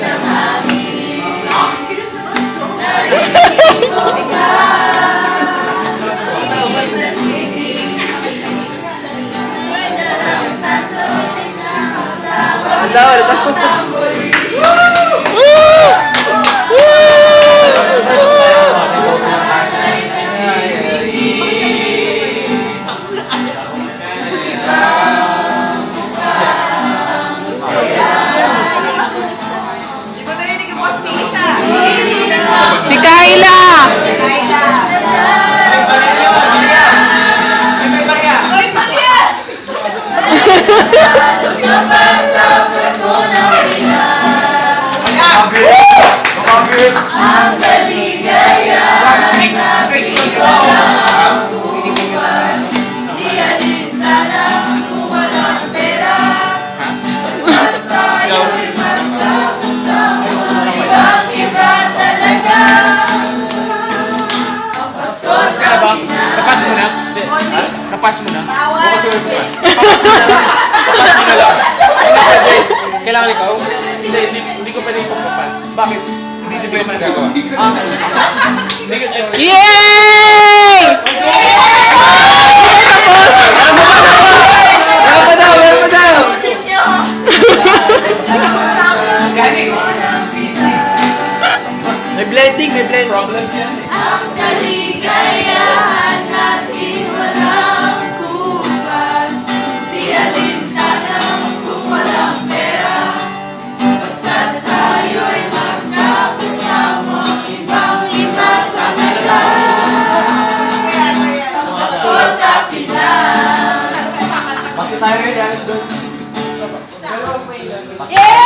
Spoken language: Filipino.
ng hangin. Narinig ko ka. May daramtan sa ulit ng asawa. Tambourine. Si Kayla! Lumabas sa Pasko ng Pinas. Ang kaligayahan natin walang bukas. Di alintana kung walang pera. Basta't tayo'y magkakasama. Ibang-iba talaga ang Pasko sa Pinas. Napas mo na? Napas mo na? Napas mo na lang. Napas mo na lang. Kailangan ikaw? Hindi ko pwede pagpapas. Bakit? Hindi si Ben magagawa. Yay! May blending, may blending. Problems yan eh. Ang kaligayahan natin walang kupas. Di alintana kung walang pera. Basta't tayo'y magkakasama. Ibang-iba talaga ang Pasko sa Pinas. Kasi tayo rin yan doon. Yeah!